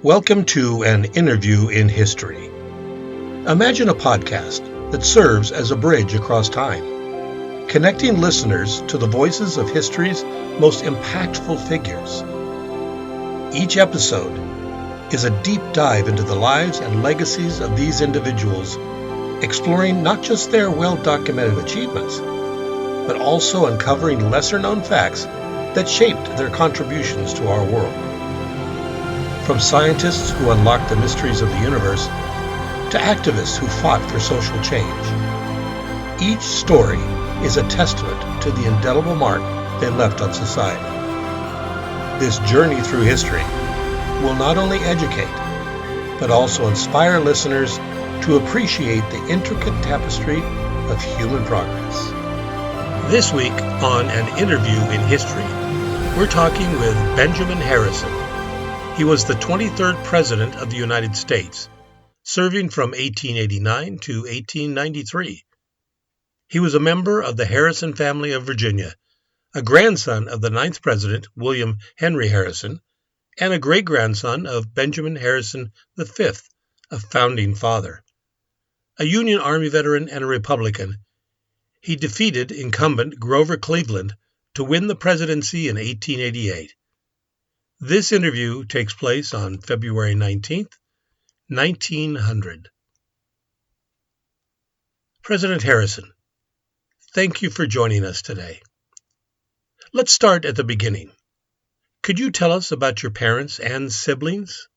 Welcome to An Interview in History. Imagine a podcast that serves as a bridge across time, connecting listeners to the voices of history's most impactful figures. Each episode is a deep dive into the lives and legacies of these individuals, exploring not just their well-documented achievements, but also uncovering lesser-known facts that shaped their contributions to our world. From scientists who unlocked the mysteries of the universe to activists who fought for social change, each story is a testament to the indelible mark they left on society. This journey through history will not only educate, but also inspire listeners to appreciate the intricate tapestry of human progress. This week on An Interview in History, we're talking with Benjamin Harrison. He was the 23rd President of the United States, serving from 1889 to 1893. He was a member of the Harrison family of Virginia, a grandson of the 9th President, William Henry Harrison, and a great-grandson of Benjamin Harrison V, a founding father. A Union Army veteran and a Republican, he defeated incumbent Grover Cleveland to win the presidency in 1888. This interview takes place on February 19th, 1900. President Harrison, thank you for joining us today. Let's start at the beginning. Could you tell us about your parents and siblings?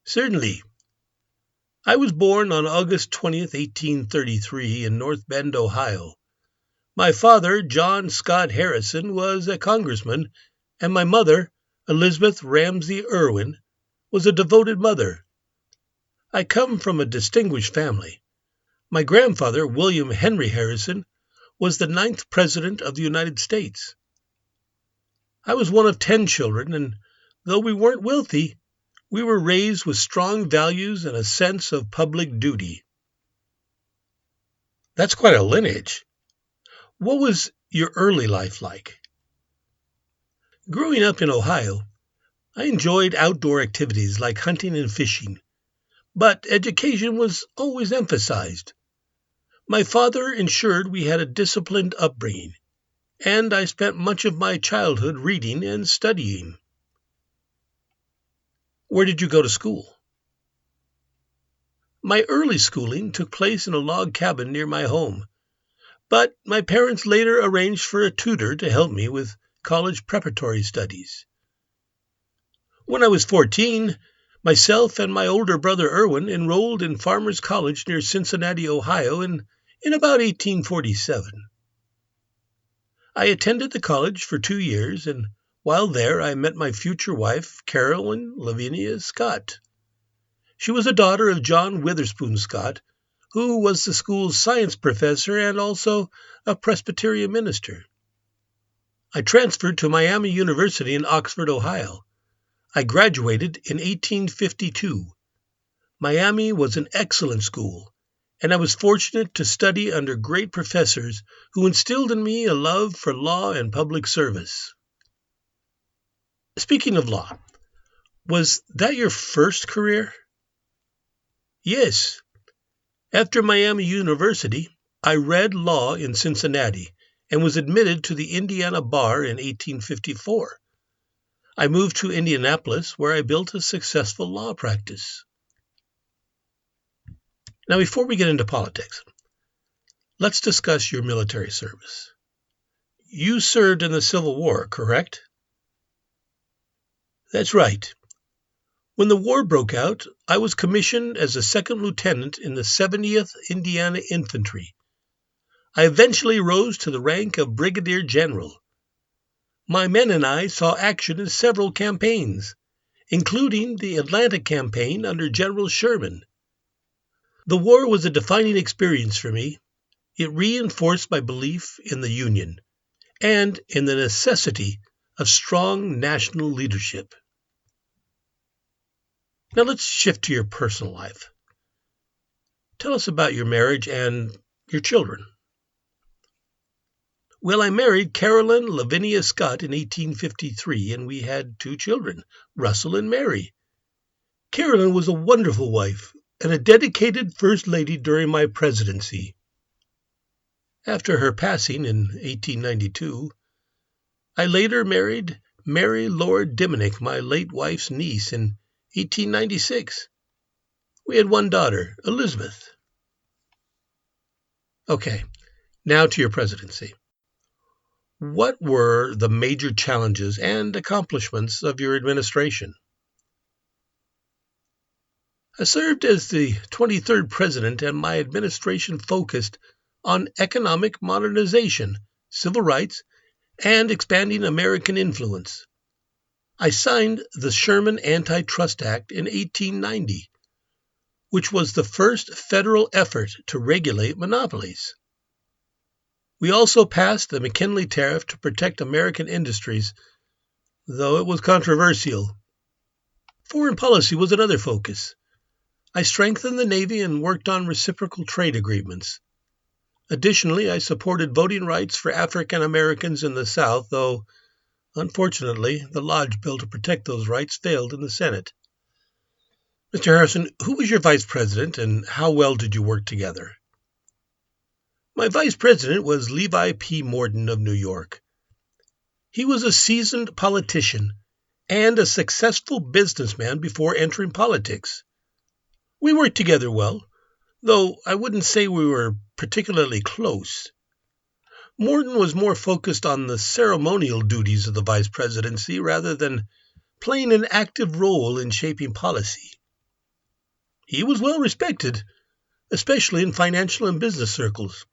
Certainly. I was born on August 20th, 1833 in North Bend, Ohio. My father, John Scott Harrison, was a congressman, and my mother, Elizabeth Ramsey Irwin, was a devoted mother. I come from a distinguished family. My grandfather, William Henry Harrison, was the 9th President of the United States. I was one of 10 children, and though we weren't wealthy, we were raised with strong values and a sense of public duty. That's quite a lineage. What was your early life like? Growing up in Ohio, I enjoyed outdoor activities like hunting and fishing, but education was always emphasized. My father ensured we had a disciplined upbringing, and I spent much of my childhood reading and studying. Where did you go to school? My early schooling took place in a log cabin near my home, but my parents later arranged for a tutor to help me with college preparatory studies. When I was 14, myself and my older brother Irwin enrolled in Farmers College near Cincinnati, Ohio in about 1847. I attended the college for 2 years, and while there I met my future wife, Carolyn Lavinia Scott. She was a daughter of John Witherspoon Scott, who was the school's science professor and also a Presbyterian minister. I transferred to Miami University in Oxford, Ohio. I graduated in 1852. Miami was an excellent school, and I was fortunate to study under great professors who instilled in me a love for law and public service. Speaking of law, was that your first career? Yes. After Miami University, I read law in Cincinnati and was admitted to the Indiana bar in 1854. I moved to Indianapolis, where I built a successful law practice. Now, before we get into politics, let's discuss your military service. You served in the Civil War, correct? That's right. When the war broke out, I was commissioned as a second lieutenant in the 70th Indiana Infantry. I eventually rose to the rank of brigadier general. My men and I saw action in several campaigns, including the Atlantic Campaign under General Sherman. The war was a defining experience for me. It reinforced my belief in the Union and in the necessity of strong national leadership. Now let's shift to your personal life. Tell us about your marriage and your children. Well, I married Carolyn Lavinia Scott in 1853, and we had 2 children, Russell and Mary. Carolyn was a wonderful wife and a dedicated First Lady during my presidency. After her passing in 1892, I later married Mary Lord Diminick, my late wife's niece, in 1896. We had 1 daughter, Elizabeth. Okay, now to your presidency. What were the major challenges and accomplishments of your administration? I served as the 23rd president, and my administration focused on economic modernization, civil rights, and expanding American influence. I signed the Sherman Antitrust Act in 1890, which was the first federal effort to regulate monopolies. We also passed the McKinley Tariff to protect American industries, though it was controversial. Foreign policy was another focus. I strengthened the Navy and worked on reciprocal trade agreements. Additionally, I supported voting rights for African Americans in the South, though, unfortunately, the Lodge Bill to protect those rights failed in the Senate. Mr. Harrison, who was your vice president, and how well did you work together? My vice president was Levi P. Morton of New York. He was a seasoned politician and a successful businessman before entering politics. We worked together well, though I wouldn't say we were particularly close. Morton was more focused on the ceremonial duties of the vice presidency rather than playing an active role in shaping policy. He was well respected, especially in financial and business circles,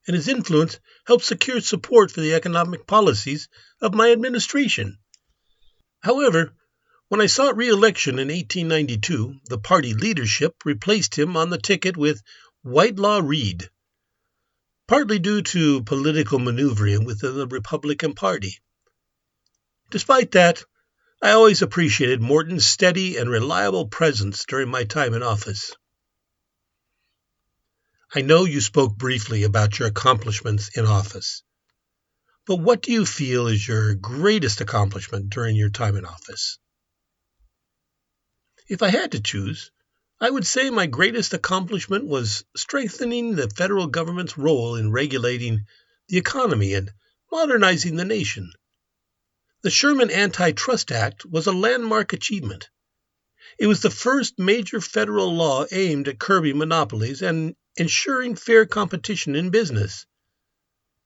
and his influence helped secure support for the economic policies of my administration. However, when I sought re-election in 1892, the party leadership replaced him on the ticket with Whitelaw Reid, partly due to political maneuvering within the Republican Party. Despite that, I always appreciated Morton's steady and reliable presence during my time in office. I know you spoke briefly about your accomplishments in office, but what do you feel is your greatest accomplishment during your time in office? If I had to choose, I would say my greatest accomplishment was strengthening the federal government's role in regulating the economy and modernizing the nation. The Sherman Antitrust Act was a landmark achievement. It was the first major federal law aimed at curbing monopolies and ensuring fair competition in business.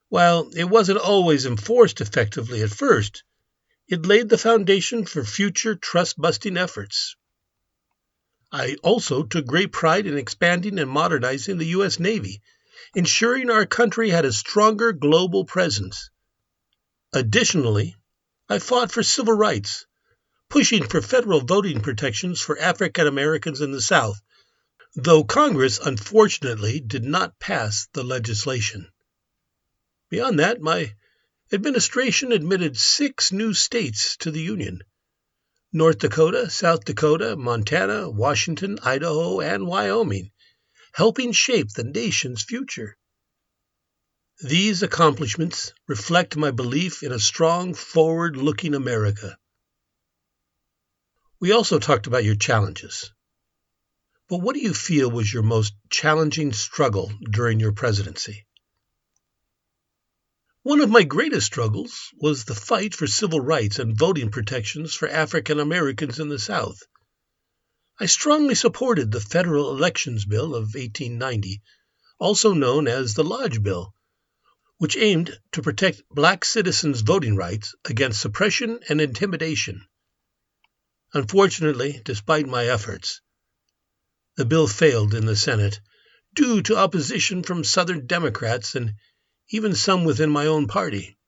While it wasn't always enforced effectively at first, it laid the foundation for future trust-busting efforts. I also took great pride in expanding and modernizing the U.S. Navy, ensuring our country had a stronger global presence. Additionally, I fought for civil rights, pushing for federal voting protections for African Americans in the South, though Congress unfortunately did not pass the legislation. Beyond that, my administration admitted 6 new states to the Union: North Dakota, South Dakota, Montana, Washington, Idaho, and Wyoming, helping shape the nation's future. These accomplishments reflect my belief in a strong, forward-looking America. We also talked about your challenges. But what do you feel was your most challenging struggle during your presidency? One of my greatest struggles was the fight for civil rights and voting protections for African Americans in the South. I strongly supported the Federal Elections Bill of 1890, also known as the Lodge Bill, which aimed to protect black citizens' voting rights against suppression and intimidation. Unfortunately, despite my efforts, the bill failed in the Senate due to opposition from Southern Democrats and even some within my own party.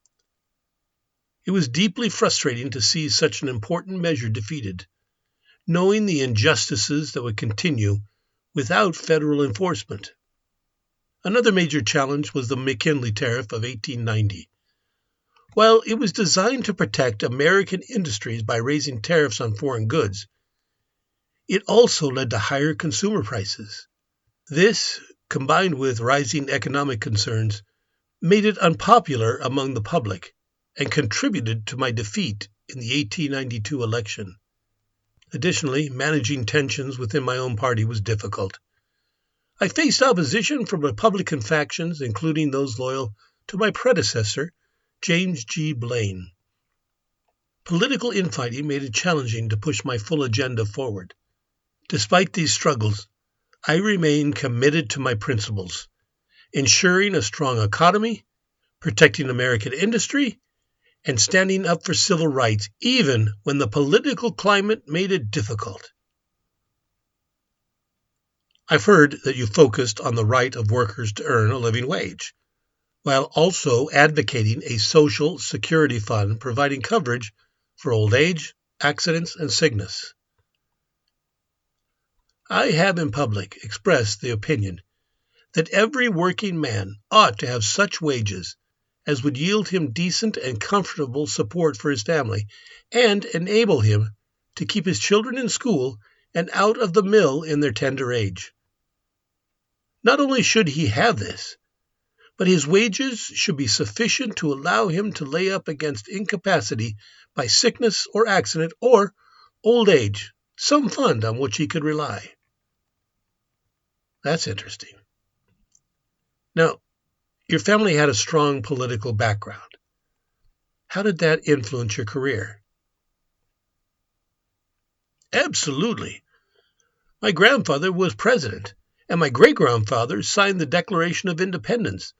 It was deeply frustrating to see such an important measure defeated, knowing the injustices that would continue without federal enforcement. Another major challenge was the McKinley Tariff of 1890. While it was designed to protect American industries by raising tariffs on foreign goods, it also led to higher consumer prices. This, combined with rising economic concerns, made it unpopular among the public and contributed to my defeat in the 1892 election. Additionally, managing tensions within my own party was difficult. I faced opposition from Republican factions, including those loyal to my predecessor, James G. Blaine. Political infighting made it challenging to push my full agenda forward. Despite these struggles, I remained committed to my principles, ensuring a strong economy, protecting American industry, and standing up for civil rights, even when the political climate made it difficult. I've heard that you focused on the right of workers to earn a living wage, while also advocating a social security fund providing coverage for old age, accidents, and sickness. I have in public expressed the opinion that every working man ought to have such wages as would yield him decent and comfortable support for his family and enable him to keep his children in school and out of the mill in their tender age. Not only should he have this, but his wages should be sufficient to allow him to lay up against incapacity by sickness or accident or old age, some fund on which he could rely. That's interesting. Now, your family had a strong political background. How did that influence your career? Absolutely. My grandfather was president, and my great-grandfather signed the Declaration of Independence.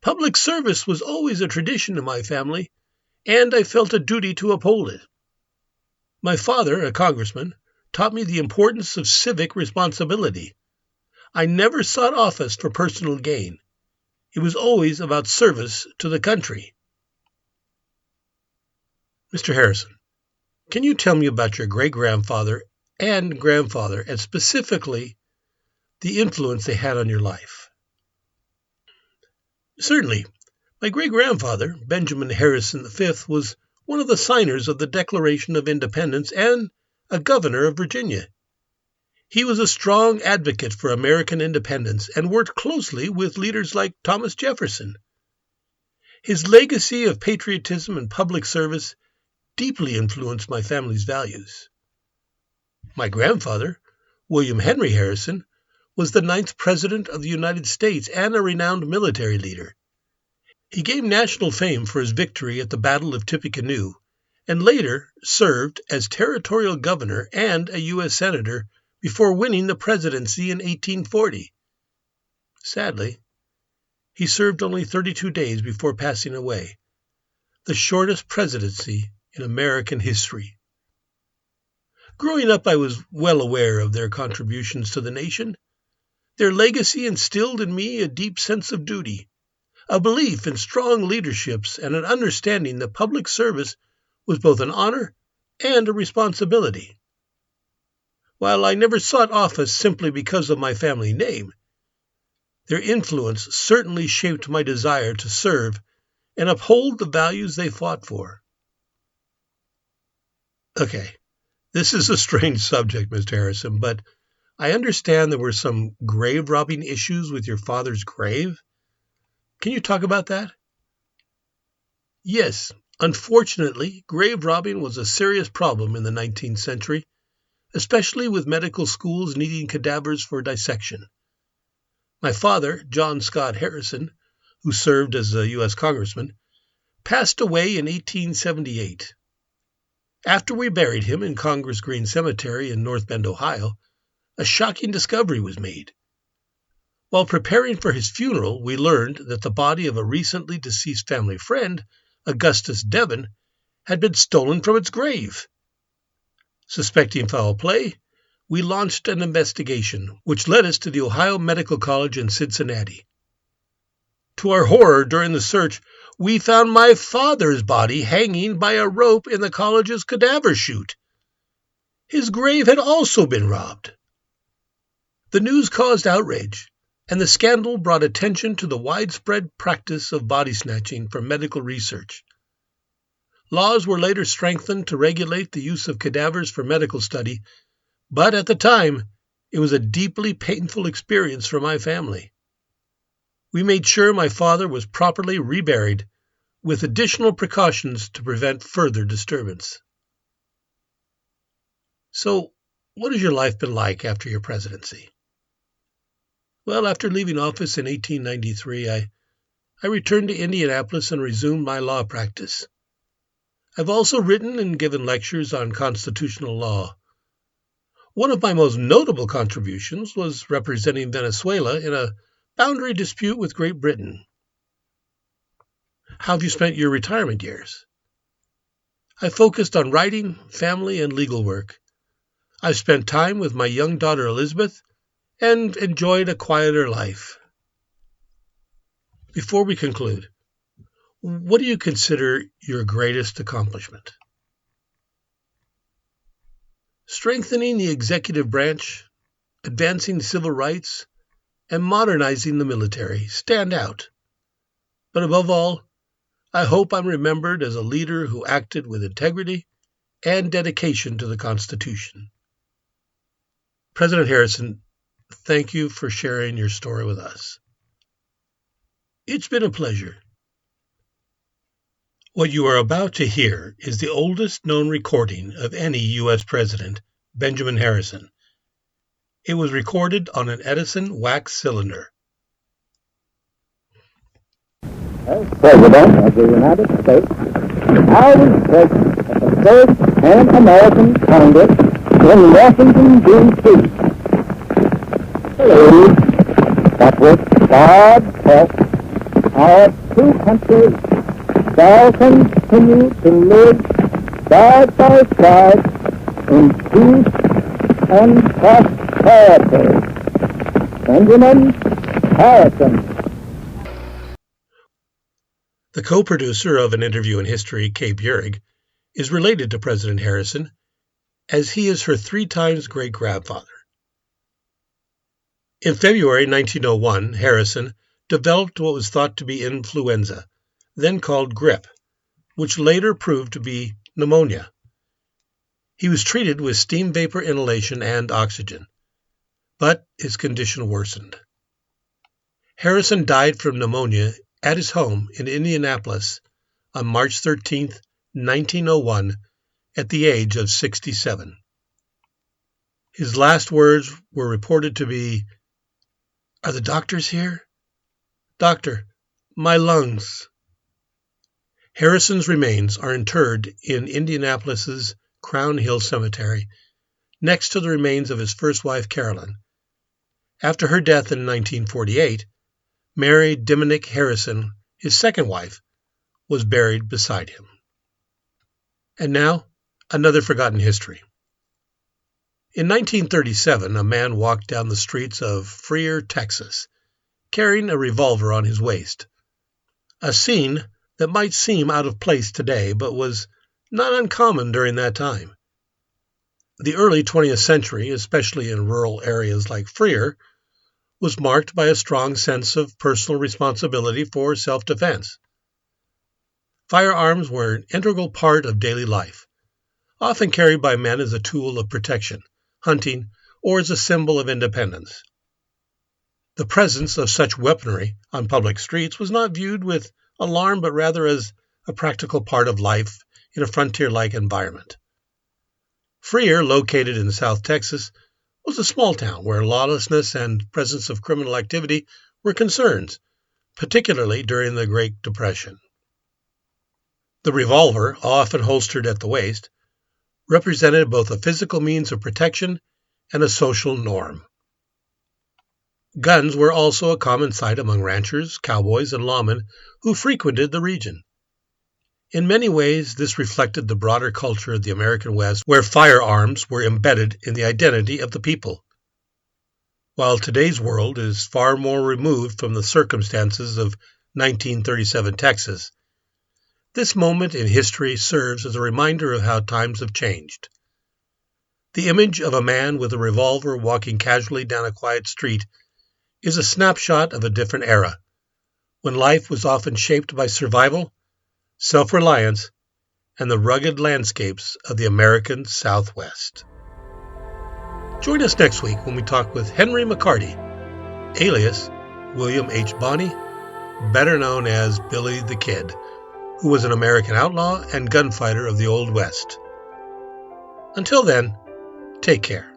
Public service was always a tradition in my family, and I felt a duty to uphold it. My father, a congressman, taught me the importance of civic responsibility. I never sought office for personal gain. It was always about service to the country. Mr. Harrison, can you tell me about your great-grandfather and grandfather, and specifically the influence they had on your life? Certainly. My great-grandfather, Benjamin Harrison V, was one of the signers of the Declaration of Independence and a governor of Virginia. He was a strong advocate for American independence and worked closely with leaders like Thomas Jefferson. His legacy of patriotism and public service deeply influenced my family's values. My grandfather, William Henry Harrison, was the 9th President of the United States and a renowned military leader. He gained national fame for his victory at the Battle of Tippecanoe and later served as territorial governor and a U.S. Senator before winning the presidency in 1840. Sadly, he served only 32 days before passing away, the shortest presidency in American history. Growing up, I was well aware of their contributions to the nation. Their legacy instilled in me a deep sense of duty, a belief in strong leaderships, and an understanding that public service was both an honor and a responsibility. While I never sought office simply because of my family name, their influence certainly shaped my desire to serve and uphold the values they fought for. Okay, this is a strange subject, Mr. Harrison, but I understand there were some grave robbing issues with your father's grave. Can you talk about that? Yes, unfortunately, grave robbing was a serious problem in the 19th century, especially with medical schools needing cadavers for dissection. My father, John Scott Harrison, who served as a U.S. Congressman, passed away in 1878. After we buried him in Congress Green Cemetery in North Bend, Ohio, a shocking discovery was made. While preparing for his funeral, we learned that the body of a recently deceased family friend, Augustus Devon, had been stolen from its grave. Suspecting foul play, we launched an investigation, which led us to the Ohio Medical College in Cincinnati. To our horror, during the search, we found my father's body hanging by a rope in the college's cadaver chute. His grave had also been robbed. The news caused outrage, and the scandal brought attention to the widespread practice of body snatching for medical research. Laws were later strengthened to regulate the use of cadavers for medical study, but at the time, it was a deeply painful experience for my family. We made sure my father was properly reburied, with additional precautions to prevent further disturbance. So, what has your life been like after your presidency? Well, after leaving office in 1893, I returned to Indianapolis and resumed my law practice. I've also written and given lectures on constitutional law. One of my most notable contributions was representing Venezuela in a boundary dispute with Great Britain. How have you spent your retirement years? I focused on writing, family, and legal work. I've spent time with my young daughter Elizabeth and enjoyed a quieter life. Before we conclude, what do you consider your greatest accomplishment? Strengthening the executive branch, advancing civil rights, and modernizing the military stand out. But above all, I hope I'm remembered as a leader who acted with integrity and dedication to the Constitution. President Harrison, thank you for sharing your story with us. It's been a pleasure. What you are about to hear is the oldest known recording of any U.S. president, Benjamin Harrison. It was recorded on an Edison wax cylinder. As President of the United States, I was present at the first Pan-American Congress in Washington, D.C. Believe that with God's help, our two countries shall continue to live side by side in peace and prosperity. Benjamin Harrison. The co-producer of An Interview in History, Kay Beurig, is related to President Harrison, as he is her 3 times great-grandfather. In February 1901, Harrison developed what was thought to be influenza, then called grippe, which later proved to be pneumonia. He was treated with steam vapor inhalation and oxygen, but his condition worsened. Harrison died from pneumonia at his home in Indianapolis on March 13, 1901, at the age of 67. His last words were reported to be, "Are the doctors here? Doctor, my lungs." Harrison's remains are interred in Indianapolis's Crown Hill Cemetery, next to the remains of his first wife, Carolyn. After her death in 1948, Mary Diminick Harrison, his second wife, was buried beside him. And now, another forgotten history. In 1937, a man walked down the streets of Freer, Texas, carrying a revolver on his waist. A scene that might seem out of place today, but was not uncommon during that time. The early 20th century, especially in rural areas like Freer, was marked by a strong sense of personal responsibility for self-defense. Firearms were an integral part of daily life, often carried by men as a tool of protection, hunting, or as a symbol of independence. The presence of such weaponry on public streets was not viewed with alarm, but rather as a practical part of life in a frontier-like environment. Freer, located in South Texas, was a small town where lawlessness and presence of criminal activity were concerns, particularly during the Great Depression. The revolver, often holstered at the waist, represented both a physical means of protection and a social norm. Guns were also a common sight among ranchers, cowboys, and lawmen who frequented the region. In many ways, this reflected the broader culture of the American West, where firearms were embedded in the identity of the people. While today's world is far more removed from the circumstances of 1937 Texas, this moment in history serves as a reminder of how times have changed. The image of a man with a revolver walking casually down a quiet street is a snapshot of a different era, when life was often shaped by survival, self-reliance, and the rugged landscapes of the American Southwest. Join us next week when we talk with Henry McCarty, alias William H. Bonney, better known as Billy the Kid, who was an American outlaw and gunfighter of the Old West. Until then, take care.